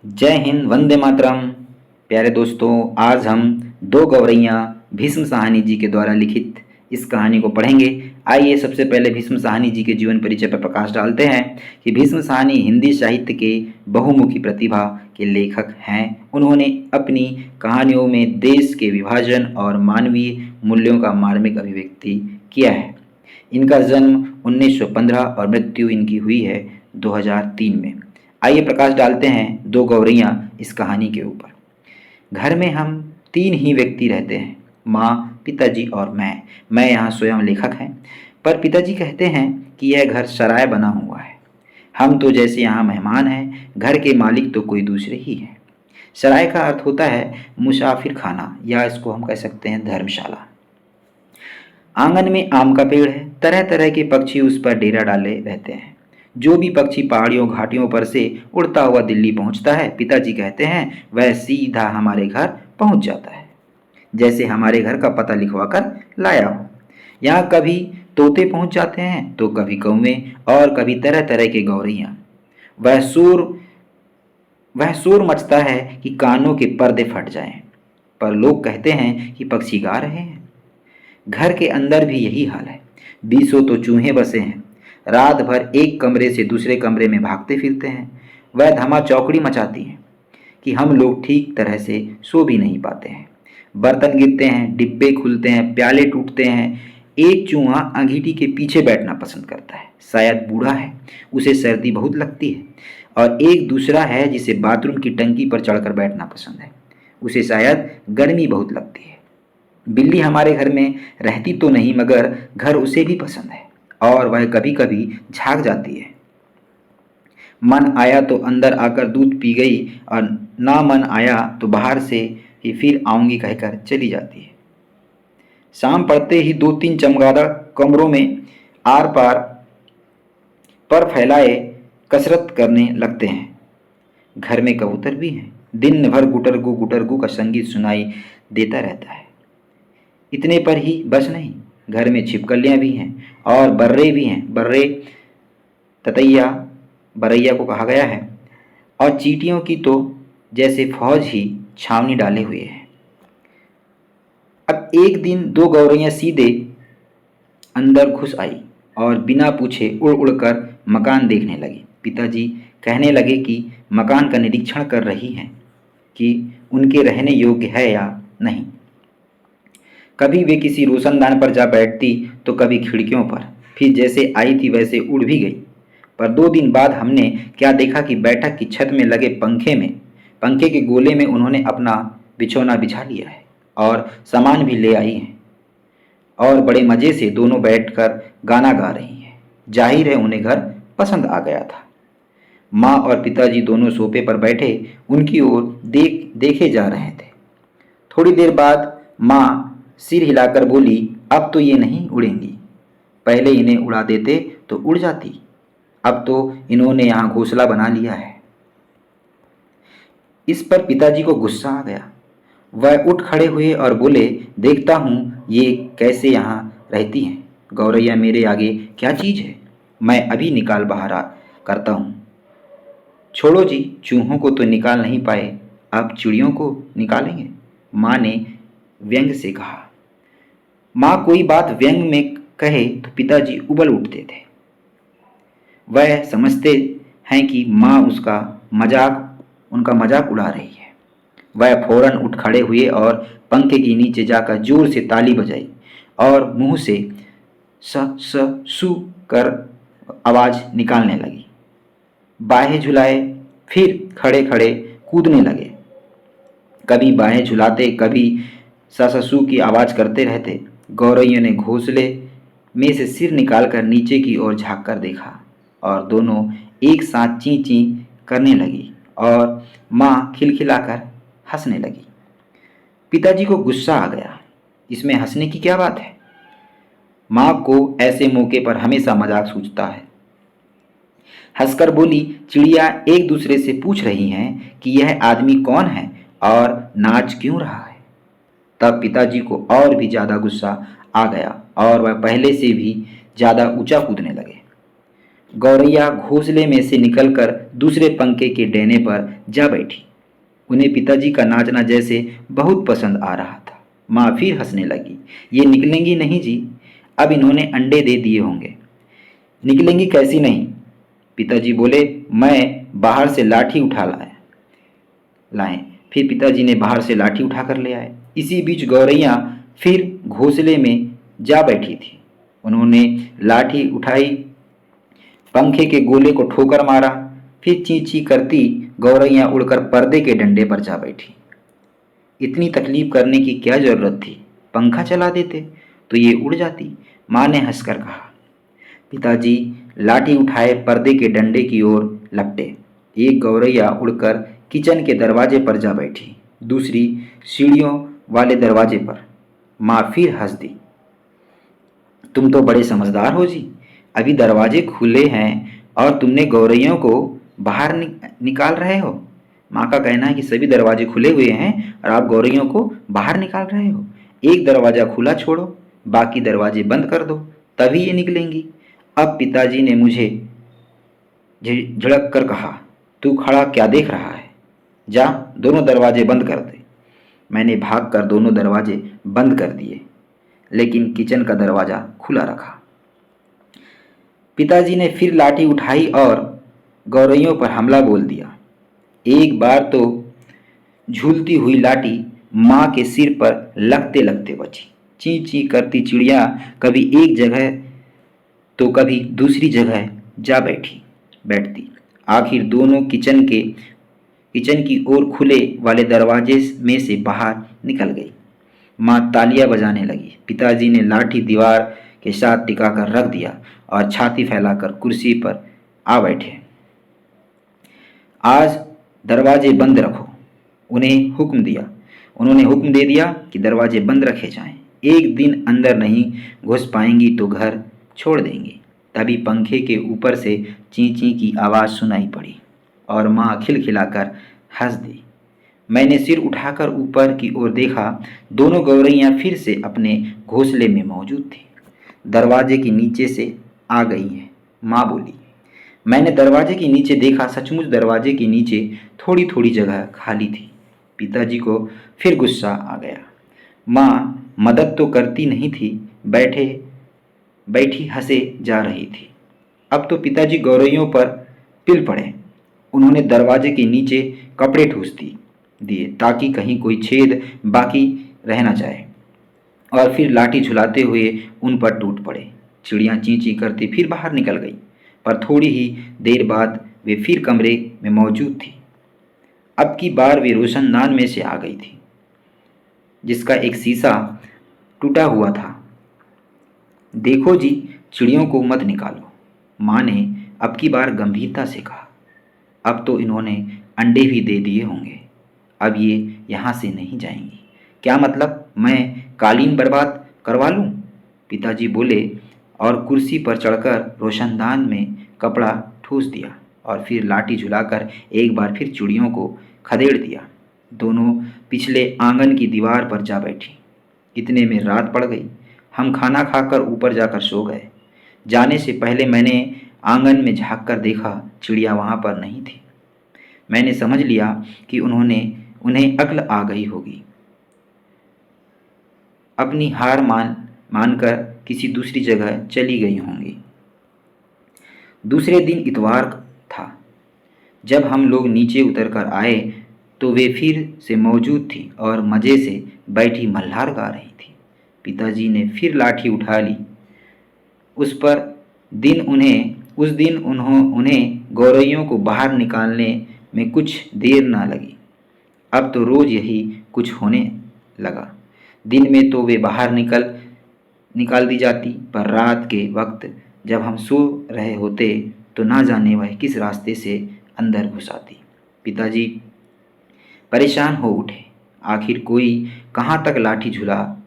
जय हिंद, वंदे मातरम। प्यारे दोस्तों, आज हम दो गौरैया भीष्म साहनी जी के द्वारा लिखित इस कहानी को पढ़ेंगे। आइए सबसे पहले भीष्म साहनी जी के जीवन परिचय पर प्रकाश डालते हैं कि भीष्म साहनी हिंदी साहित्य के बहुमुखी प्रतिभा के लेखक हैं। उन्होंने अपनी कहानियों में देश के विभाजन और मानवीय मूल्यों का मार्मिक अभिव्यक्ति किया है। इनका जन्म 1915 और मृत्यु इनकी हुई है 2003 में। आइए प्रकाश डालते हैं दो गौरैया इस कहानी के ऊपर। घर में हम तीन ही व्यक्ति रहते हैं, माँ, पिताजी और मैं यहाँ स्वयं लेखक हैं। पर पिताजी कहते हैं कि यह घर सराय बना हुआ है। हम तो जैसे यहाँ मेहमान हैं, घर के मालिक तो कोई दूसरे ही हैं। सराय का अर्थ होता है मुसाफिर खाना, या इसको हम कह सकते हैं धर्मशाला। आंगन में आम का पेड़ है, तरह तरह के पक्षी उस पर डेरा डाले रहते हैं। जो भी पक्षी पहाड़ियों घाटियों पर से उड़ता हुआ दिल्ली पहुंचता है, पिताजी कहते हैं वह सीधा हमारे घर पहुंच जाता है, जैसे हमारे घर का पता लिखवा कर लाया हो। यहाँ कभी तोते पहुंच जाते हैं तो कभी कौवे और कभी तरह तरह के गौरैया। वह शोर मचता है कि कानों के पर्दे फट जाएं। पर लोग कहते हैं कि पक्षी गा रहे हैं। घर के अंदर भी यही हाल है। 20 तो चूहे बसे हैं, रात भर एक कमरे से दूसरे कमरे में भागते फिरते हैं। वह धमा चौकड़ी मचाती हैं कि हम लोग ठीक तरह से सो भी नहीं पाते हैं। बर्तन गिरते हैं, डिब्बे खुलते हैं, प्याले टूटते हैं। एक चूहा अंगीठी के पीछे बैठना पसंद करता है, शायद बूढ़ा है, उसे सर्दी बहुत लगती है। और एक दूसरा है जिसे बाथरूम की टंकी पर चढ़कर बैठना पसंद है, उसे शायद गर्मी बहुत लगती है। बिल्ली हमारे घर में रहती तो नहीं, मगर घर उसे भी पसंद है और वह कभी कभी झाग जाती है। मन आया तो अंदर आकर दूध पी गई और ना मन आया तो बाहर से ही फिर आऊंगी कहकर चली जाती है। शाम पड़ते ही दो तीन चमगादड़ कमरों में आर पार पर फैलाए कसरत करने लगते हैं। घर में कबूतर भी हैं, दिन भर गुटरगू का संगीत सुनाई देता रहता है। इतने पर ही बस नहीं, घर में छिपकलियाँ भी हैं और बर्रे भी हैं। बर्रे ततैया बरैया को कहा गया है, और चींटियों की तो जैसे फौज ही छावनी डाले हुए है। अब एक दिन दो गौरैया सीधे अंदर घुस आई और बिना पूछे उड़ उड़कर मकान देखने लगी। पिताजी कहने लगे कि मकान का निरीक्षण कर रही हैं कि उनके रहने योग्य है या नहीं। कभी वे किसी रोशनदान पर जा बैठती तो कभी खिड़कियों पर, फिर जैसे आई थी वैसे उड़ भी गई। पर 2 दिन बाद हमने क्या देखा कि बैठक की छत में लगे पंखे के गोले में उन्होंने अपना बिछौना बिछा लिया है और सामान भी ले आई हैं, और बड़े मज़े से दोनों बैठकर गाना गा रही हैं। जाहिर है उन्हें घर पसंद आ गया था। माँ और पिताजी दोनों सोफे पर बैठे उनकी ओर देखे जा रहे थे। थोड़ी देर बाद माँ सिर हिलाकर बोली, अब तो ये नहीं उड़ेंगी, पहले इन्हें उड़ा देते तो उड़ जाती, अब तो इन्होंने यहाँ घोंसला बना लिया है। इस पर पिताजी को गुस्सा आ गया। वह उठ खड़े हुए और बोले, देखता हूँ ये कैसे यहाँ रहती हैं। गौरैया मेरे आगे क्या चीज़ है, मैं अभी निकाल बाहर करता हूँ। छोड़ो जी, चूहों को तो निकाल नहीं पाए, अब चिड़ियों को निकालेंगे, माँ ने व्यंग से कहा। माँ कोई बात व्यंग में कहे तो पिताजी उबल उठते थे। वह समझते हैं कि माँ उनका मजाक उड़ा रही है। वह फौरन उठ खड़े हुए और पंखे के नीचे जाकर जोर से ताली बजाई और मुंह से स स सु कर आवाज निकालने लगी। बाहें झुलाए, फिर खड़े खड़े कूदने लगे। कभी बाहें झुलाते, कभी सससु की आवाज़ करते रहते। गौरैया ने घोंसले में से सिर निकालकर नीचे की ओर झाँक कर देखा और दोनों एक साथ ची ची करने लगी और माँ खिलखिलाकर हंसने लगी। पिताजी को गुस्सा आ गया, इसमें हंसने की क्या बात है। माँ को ऐसे मौके पर हमेशा मजाक सूझता है। हंसकर बोली, चिड़िया एक दूसरे से पूछ रही हैं कि यह आदमी कौन है और नाच क्यों रहा है। तब पिताजी को और भी ज़्यादा गुस्सा आ गया और वह पहले से भी ज़्यादा ऊंचा कूदने लगे। गौरैया घोंसले में से निकलकर दूसरे पंखे के डंडे पर जा बैठी। उन्हें पिताजी का नाचना जैसे बहुत पसंद आ रहा था। माँ फिर हंसने लगी। ये निकलेंगी नहीं जी, अब इन्होंने अंडे दे दिए होंगे। निकलेंगी कैसी नहीं? पिताजी बोले, मैं बाहर से लाठी उठा लाएं। फिर पिताजी ने बाहर से लाठी उठा कर ले आए। इसी बीच गौरैया फिर घोंसले में जा बैठी थी। उन्होंने लाठी उठाई, पंखे के गोले को ठोकर मारा। फिर ची ची करती गौरैया उड़कर पर्दे के डंडे पर जा बैठी। इतनी तकलीफ करने की क्या जरूरत थी? पंखा चला देते तो ये उड़ जाती, माँ ने हंसकर कहा। पिताजी लाठी उठाए पर्दे के डंडे की ओर लपटे। एक गौरैया उड़कर किचन के दरवाजे पर जा बैठी, दूसरी सीढ़ियों वाले दरवाजे पर। माँ फिर हंस दी। तुम तो बड़े समझदार हो जी, अभी दरवाजे खुले हैं और तुमने गौरैयों को बाहर निकाल रहे हो। माँ का कहना है कि सभी दरवाजे खुले हुए हैं और आप गौरैयों को बाहर निकाल रहे हो। एक दरवाज़ा खुला छोड़ो, बाकी दरवाजे बंद कर दो, तभी ये निकलेंगी। अब पिताजी ने मुझे झिड़क कर कहा, तू खड़ा क्या देख रहा है? जा दोनों दरवाजे बंद कर दे। मैंने भागकर दोनों दरवाजे बंद कर दिए, लेकिन किचन का दरवाज़ा खुला रखा। पिताजी ने फिर लाठी उठाई और गौरैयों पर हमला बोल दिया। एक बार तो झूलती हुई लाठी माँ के सिर पर लगते लगते बची। ची ची करती चिड़िया कभी एक जगह तो कभी दूसरी जगह जा बैठती। आखिर दोनों किचन की ओर खुले वाले दरवाजे में से बाहर निकल गई। माँ तालियां बजाने लगी। पिताजी ने लाठी दीवार के साथ टिकाकर रख दिया और छाती फैलाकर कुर्सी पर आ बैठे। आज दरवाजे बंद रखो, उन्होंने हुक्म दे दिया कि दरवाजे बंद रखे जाएं। एक दिन अंदर नहीं घुस पाएंगी तो घर छोड़ देंगे। तभी पंखे के ऊपर से ची ची की आवाज़ सुनाई पड़ी और माँ खिलखिलाकर हंस दी। मैंने सिर उठाकर ऊपर की ओर देखा। दोनों गौरैयाँ फिर से अपने घोंसले में मौजूद थी। दरवाजे के नीचे से आ गई हैं, माँ बोली। मैंने दरवाजे के नीचे देखा। सचमुच दरवाजे के नीचे थोड़ी थोड़ी जगह खाली थी। पिताजी को फिर गुस्सा आ गया। माँ मदद तो करती नहीं थी, बैठी हंसे जा रही थी। अब तो पिताजी गौरैयों पर पिल पड़े। उन्होंने दरवाजे के नीचे कपड़े ठूस दिए ताकि कहीं कोई छेद बाकी रह न जाए, और फिर लाठी झुलाते हुए उन पर टूट पड़े। चिड़ियाँ ची ची करती फिर बाहर निकल गई, पर थोड़ी ही देर बाद वे फिर कमरे में मौजूद थी। अब की बार वे रोशनदान में से आ गई थी, जिसका एक शीशा टूटा हुआ था। देखो जी, चिड़ियों को मत निकालो, माँ ने अब की बार गंभीरता से कहा। अब तो इन्होंने अंडे भी दे दिए होंगे, अब ये यहाँ से नहीं जाएंगी। क्या मतलब, मैं कालीन बर्बाद करवा लूँ? पिताजी बोले और कुर्सी पर चढ़कर रोशनदान में कपड़ा ठूस दिया और फिर लाठी झुलाकर एक बार फिर चिड़ियों को खदेड़ दिया। दोनों पिछले आंगन की दीवार पर जा बैठी। इतने में रात पड़ गई। हम खाना खाकर ऊपर जाकर सो गए। जाने से पहले मैंने आंगन में झाँक कर देखा, चिड़िया वहाँ पर नहीं थी। मैंने समझ लिया कि उन्हें अक्ल आ गई होगी। अपनी हार मानकर किसी दूसरी जगह चली गई होंगी। दूसरे दिन इतवार था। जब हम लोग नीचे उतर कर आए तो वे फिर से मौजूद थी और मज़े से बैठी मल्हार गा रही थी। पिताजी ने फिर लाठी उठा ली। उस दिन उन्हें गौरैयों को बाहर निकालने में कुछ देर ना लगी। अब तो रोज़ यही कुछ होने लगा। दिन में तो वे बाहर निकाल दी जाती, पर रात के वक्त जब हम सो रहे होते तो ना जाने वह किस रास्ते से अंदर घुस आती। पिताजी परेशान हो उठे। आखिर कोई कहाँ तक लाठी झुला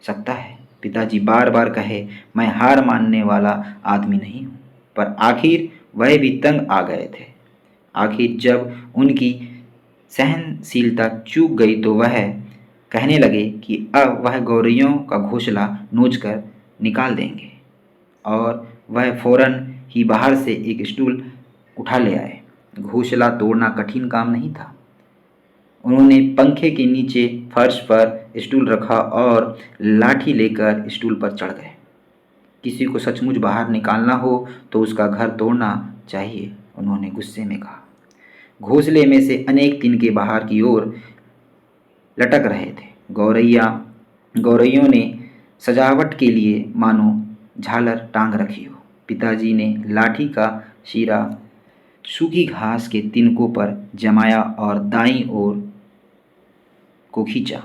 सकता है? पिताजी बार बार कहे, मैं हार मानने वाला आदमी नहीं हूँ, पर आखिर वह भी तंग आ गए थे। आखिर जब उनकी सहनशीलता चूक गई तो वह कहने लगे कि अब वह गौरैयों का घोंसला नोच कर निकाल देंगे, और वह फौरन ही बाहर से एक स्टूल उठा ले आए। घोंसला तोड़ना कठिन काम नहीं था। उन्होंने पंखे के नीचे फर्श पर स्टूल रखा और लाठी लेकर स्टूल पर चढ़ गए। किसी को सचमुच बाहर निकालना हो तो उसका घर तोड़ना चाहिए, उन्होंने गुस्से में कहा। घोंसले में से अनेक तिनके बाहर की ओर लटक रहे थे। गौरैयों ने सजावट के लिए मानो झालर टांग रखी हो। पिताजी ने लाठी का शीरा सूखी घास के तिनकों पर जमाया और दाईं ओर को खींचा।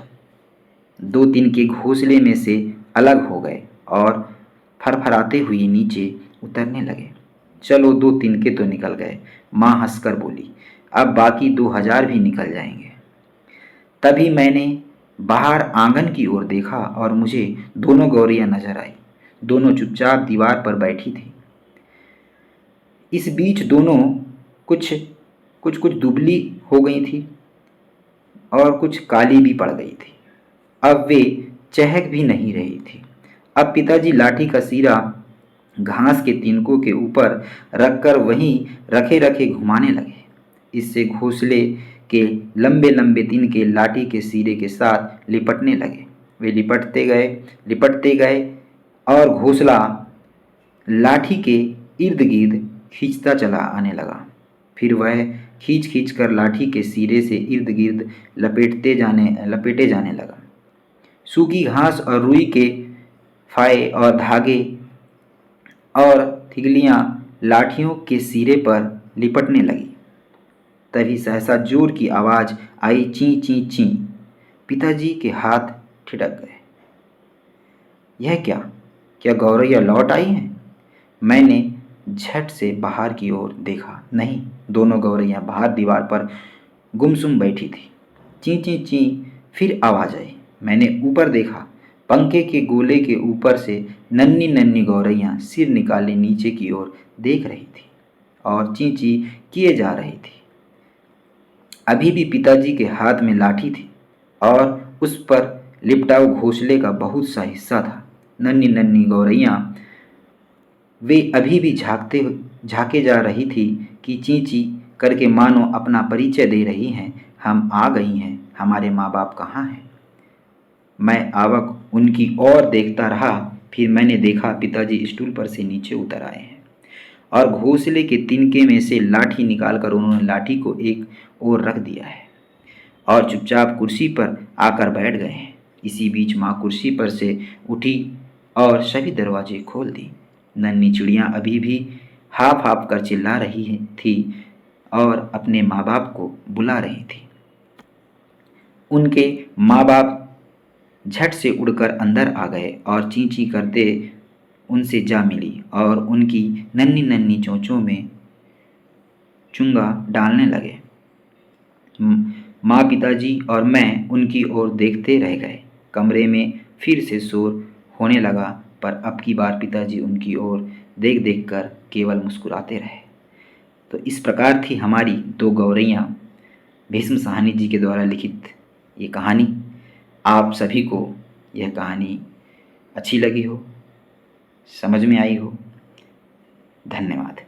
दो तिनके घोंसले में से अलग हो गए और फरफराते हुए नीचे उतरने लगे। चलो, 2 तिनके तो निकल गए, माँ हंसकर बोली। अब बाकी 2000 भी निकल जाएंगे। तभी मैंने बाहर आंगन की ओर देखा और मुझे दोनों गौरैया नजर आई। दोनों चुपचाप दीवार पर बैठी थी। इस बीच दोनों कुछ कुछ कुछ दुबली हो गई थी और कुछ काली भी पड़ गई थी। अब वे चहक भी नहीं रही थी। अब पिताजी लाठी का सिरा घास के तिनकों के ऊपर रखकर वहीं रखे रखे घुमाने लगे। इससे घोंसले के लंबे लंबे तिनके लाठी के सिरे के साथ लिपटने लगे। वे लिपटते गए और घोंसला लाठी के इर्द गिर्द खींचता चला आने लगा। फिर वह खींच खींच कर लाठी के सिरे से इर्द गिर्द लपेटे जाने लगा। सूखी घास और रुई के फाये और धागे और थिगलियाँ लाठियों के सिरे पर लिपटने लगी। तभी सहसा जोर की आवाज़ आई, ची ची ची। पिताजी के हाथ ठिठक गए। यह क्या गौरैया लौट आई हैं? मैंने झट से बाहर की ओर देखा। नहीं, दोनों गौरैया बाहर दीवार पर गुमसुम बैठी थी। ची ची ची फिर आवाज़ आई। मैंने ऊपर देखा। पंखे के गोले के ऊपर से नन्ही नन्ही गौरैया सिर निकाले नीचे की ओर देख रही थी और ची ची किए जा रही थी। अभी भी पिताजी के हाथ में लाठी थी और उस पर लिपटा घोंसले का बहुत सा हिस्सा था। नन्ही नन्ही गौरैया वे अभी भी झाके जा रही थी कि ची ची करके मानो अपना परिचय दे रही हैं। हम आ गई हैं, हमारे माँ बाप कहाँ हैं? मैं आवक उनकी ओर देखता रहा। फिर मैंने देखा पिताजी स्टूल पर से नीचे उतर आए हैं और घोंसले के तिनके में से लाठी निकालकर उन्होंने लाठी को एक ओर रख दिया है और चुपचाप कुर्सी पर आकर बैठ गए हैं। इसी बीच माँ कुर्सी पर से उठी और सभी दरवाजे खोल दी। नन्ही चिड़ियाँ अभी भी हाफ हाफ कर चिल्ला रही थी और अपने माँ बाप को बुला रही थी। उनके माँ बाप झट से उड़कर अंदर आ गए और ची ची करते उनसे जा मिली और उनकी नन्ही नन्ही चोंचों में चुंगा डालने लगे। माँ, पिताजी और मैं उनकी ओर देखते रह गए। कमरे में फिर से शोर होने लगा, पर अब की बार पिताजी उनकी ओर देख देख कर केवल मुस्कुराते रहे। तो इस प्रकार थी हमारी 2 गौरैया भीष्म साहनी जी के द्वारा लिखित ये कहानी। आप सभी को यह कहानी अच्छी लगी हो, समझ में आई हो। धन्यवाद।